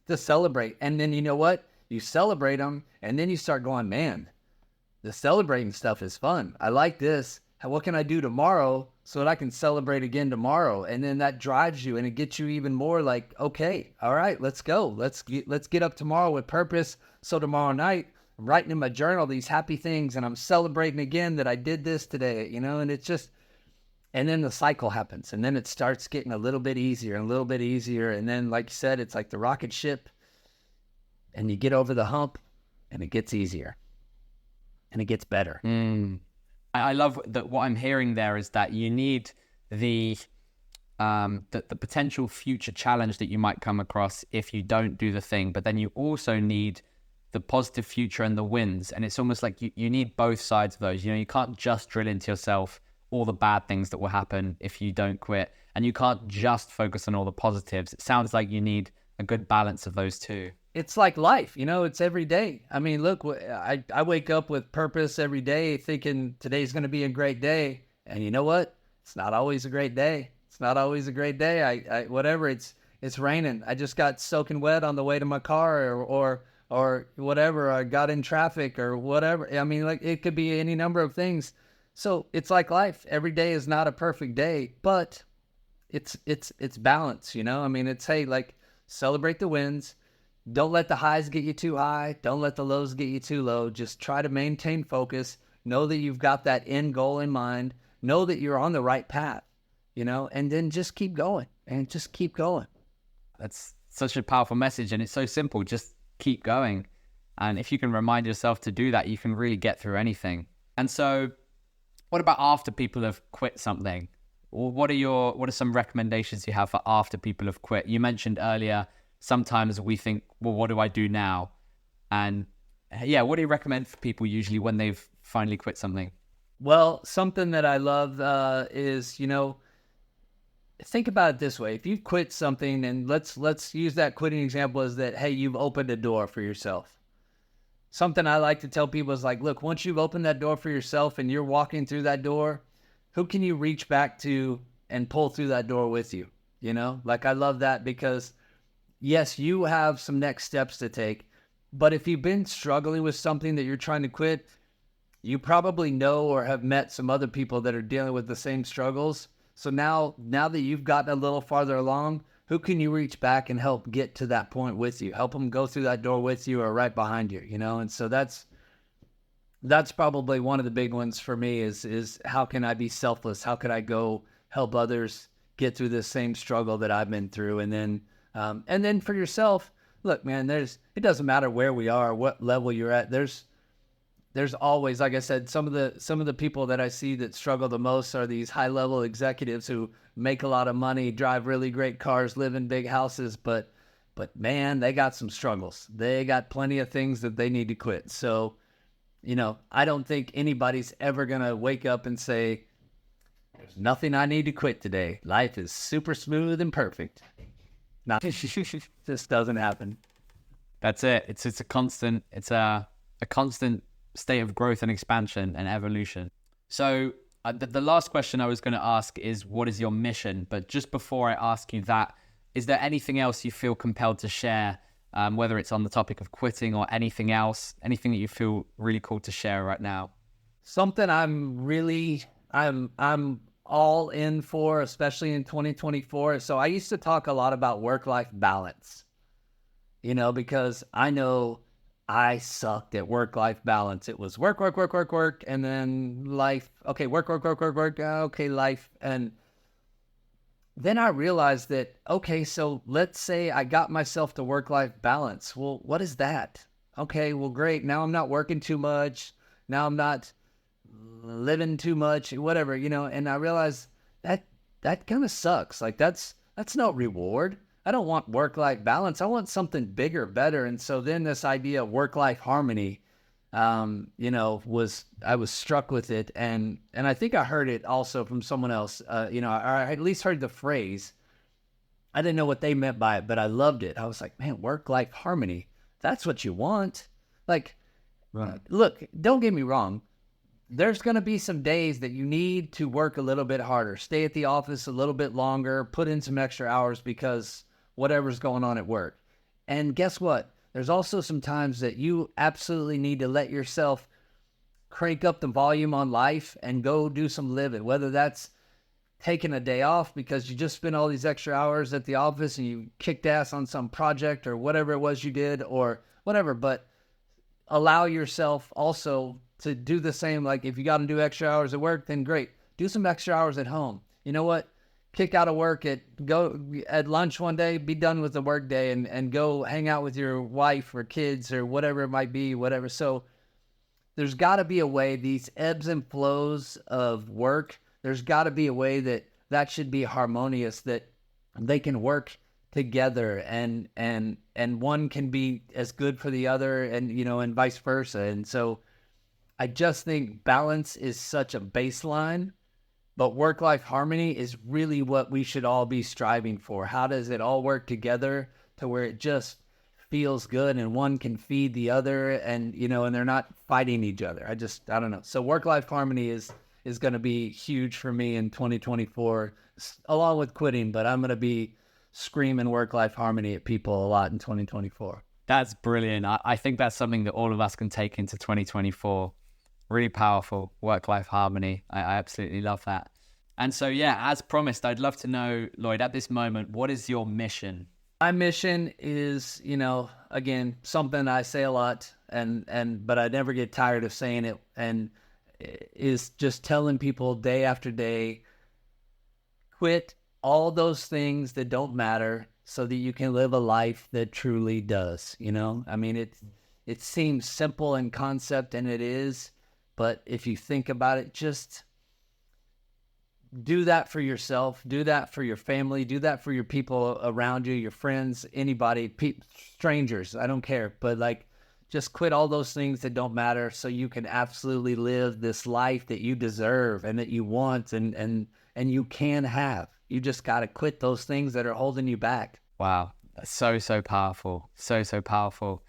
to celebrate. And then you know what? You celebrate them, and then you start going, man, the celebrating stuff is fun. I like this. What can I do tomorrow so that I can celebrate again tomorrow? And then that drives you, and it gets you even more okay, all right, let's go. Let's get up tomorrow with purpose. So tomorrow night, I'm writing in my journal these happy things, and I'm celebrating again that I did this today, and it's just, and then the cycle happens, and then it starts getting a little bit easier and a little bit easier. And then, like you said, it's like the rocket ship, and you get over the hump, and it gets easier, and it gets better. I love that. What I'm hearing there is that you need the potential future challenge that you might come across if you don't do the thing, but then you also need the positive future and the wins. And it's almost like you need both sides of those. You can't just drill into yourself all the bad things that will happen if you don't quit, and you can't just focus on all the positives. It sounds like you need a good balance of those two. It's like life, it's every day. I mean, look, I wake up with purpose every day thinking today's going to be a great day. And you know what? It's not always a great day. It's not always a great day. I whatever, it's raining. I just got soaking wet on the way to my car, or whatever. I got in traffic or whatever. I mean, it could be any number of things. So it's like life. Every day is not a perfect day, but it's balance, I mean, it's, hey, celebrate the wins. Don't let the highs get you too high. Don't let the lows get you too low. Just try to maintain focus. Know that you've got that end goal in mind. Know that you're on the right path, and then just keep going and just keep going. That's such a powerful message, and it's so simple. Just keep going. And if you can remind yourself to do that, you can really get through anything. And so what about after people have quit something? Or what are some recommendations you have for after people have quit? You mentioned earlier, sometimes we think, well, what do I do now? And yeah, what do you recommend for people usually when they've finally quit something? Well, something that I love is, think about it this way. If you quit something, and let's use that quitting example as that, hey, you've opened a door for yourself. Something I like to tell people is like, look, once you've opened that door for yourself and you're walking through that door, who can you reach back to and pull through that door with you? Like I love that because yes, you have some next steps to take, but if you've been struggling with something that you're trying to quit, you probably know or have met some other people that are dealing with the same struggles. So now that you've gotten a little farther along, who can you reach back and help get to that point with you? Help them go through that door with you or right behind you, And so that's probably one of the big ones for me is how can I be selfless? How could I go help others get through the same struggle that I've been through? And then for yourself, look, man, it doesn't matter where we are, what level you're at. There's always, like I said, some of the people that I see that struggle the most are these high level executives who make a lot of money, drive really great cars, live in big houses, but man, they got some struggles. They got plenty of things that they need to quit. So, I don't think anybody's ever going to wake up and say, there's nothing I need to quit today. Life is super smooth and perfect. No, this doesn't happen. That's it. It's a constant state of growth and expansion and evolution. So the last question I was going to ask is, what is your mission? But just before I ask you that, is there anything else you feel compelled to share, whether it's on the topic of quitting or anything else, anything that you feel really cool to share right now? Something I'm all in for, especially in 2024. So I used to talk a lot about work-life balance, because I know I sucked at work-life balance. It was work, work, work, work, work, and then life. Okay, work, work, work, work, work. Okay, life. And then I realized that, okay, so let's say I got myself to work-life balance. Well, what is that? Okay, well, great. Now I'm not working too much. Now I'm not living too much, whatever, and I realized that kind of sucks. Like that's no reward. I don't want work-life balance. I want something bigger, better. And so then this idea of work-life harmony, I was struck with it. And I think I heard it also from someone else, or I at least heard the phrase. I didn't know what they meant by it, but I loved it. I was like, man, work-life harmony. That's what you want. Like, right. Look, don't get me wrong. There's going to be some days that you need to work a little bit harder, stay at the office a little bit longer, put in some extra hours because whatever's going on at work. And guess what? There's also some times that you absolutely need to let yourself crank up the volume on life and go do some living, whether that's taking a day off because you just spent all these extra hours at the office and you kicked ass on some project or whatever it was you did or whatever, but allow yourself also to do the same. Like if you got to do extra hours at work, then great. Do some extra hours at home. You know what? Kick out of work go at lunch one day, be done with the work day and go hang out with your wife or kids or whatever it might be, whatever. So there's got to be a way, these ebbs and flows of work, there's got to be a way that should be harmonious, that they can work together and one can be as good for the other and vice versa. And so I just think balance is such a baseline, but work-life harmony is really what we should all be striving for. How does it all work together to where it just feels good and one can feed the other and they're not fighting each other. I don't know. So work-life harmony is going to be huge for me in 2024 along with quitting, but I'm going to be screaming work-life harmony at people a lot in 2024. That's brilliant. I think that's something that all of us can take into 2024. Really powerful work-life harmony. I absolutely love that. And so, yeah, as promised, I'd love to know, Lloyd, at this moment, what is your mission? My mission is, again, something I say a lot, but I never get tired of saying it, and is just telling people day after day, quit all those things that don't matter so that you can live a life that truly does. I mean, it seems simple in concept, and it is. But if you think about it, just do that for yourself, do that for your family, do that for your people around you, your friends, anybody, strangers, I don't care. But Just quit all those things that don't matter so you can absolutely live this life that you deserve and that you want and you can have. You just got to quit those things that are holding you back. Wow. That's so powerful. So powerful.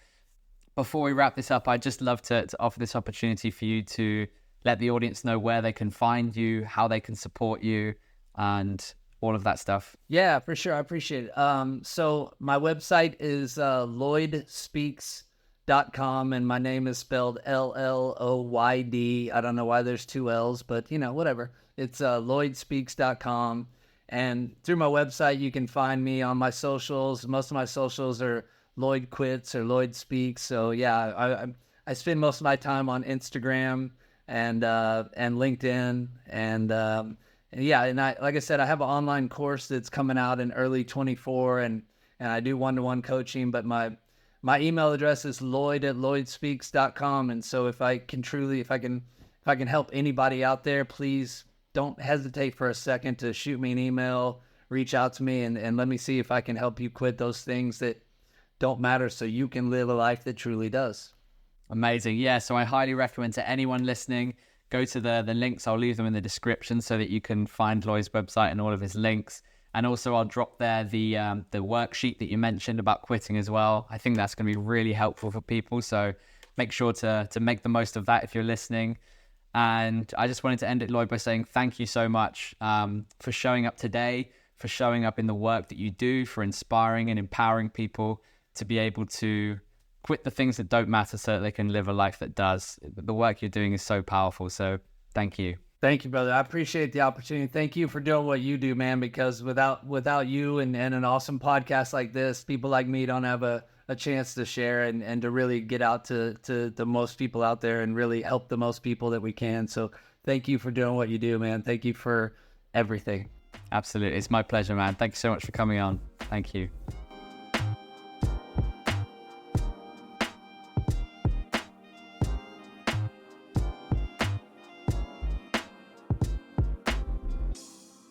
Before we wrap this up, I'd just love to offer this opportunity for you to let the audience know where they can find you, how they can support you, and all of that stuff. Yeah, for sure. I appreciate it. So my website is lloydspeaks.com, and my name is spelled Lloyd. I don't know why there's two L's, but whatever. It's lloydspeaks.com. And through my website, you can find me on my socials. Most of my socials are Lloyd Quits or Lloyd Speaks. So yeah, I spend most of my time on Instagram and LinkedIn and yeah, and like I said, I have an online course that's coming out in early 24, and I do one-to-one coaching. But my email address is lloyd@lloydspeaks.com. And so if I can help anybody out there, please don't hesitate for a second to shoot me an email, reach out to me, and let me see if I can help you quit those things that don't matter so you can live a life that truly does. Amazing. Yeah, so I highly recommend to anyone listening, go to the links. I'll leave them in the description so that you can find Lloyd's website and all of his links. And also I'll drop there the worksheet that you mentioned about quitting as well. I think that's going to be really helpful for people. So make sure to make the most of that if you're listening. And I just wanted to end it, Lloyd, by saying thank you so much for showing up today, for showing up in the work that you do, for inspiring and empowering people to be able to quit the things that don't matter so that they can live a life that does. The work you're doing is so powerful. So thank you. Thank you, brother. I appreciate the opportunity. Thank you for doing what you do, man, because without you and an awesome podcast like this, people like me don't have a chance to share and to really get out to the most people out there and really help the most people that we can. So thank you for doing what you do, man. Thank you for everything. Absolutely. It's my pleasure, man. Thank you so much for coming on. Thank you.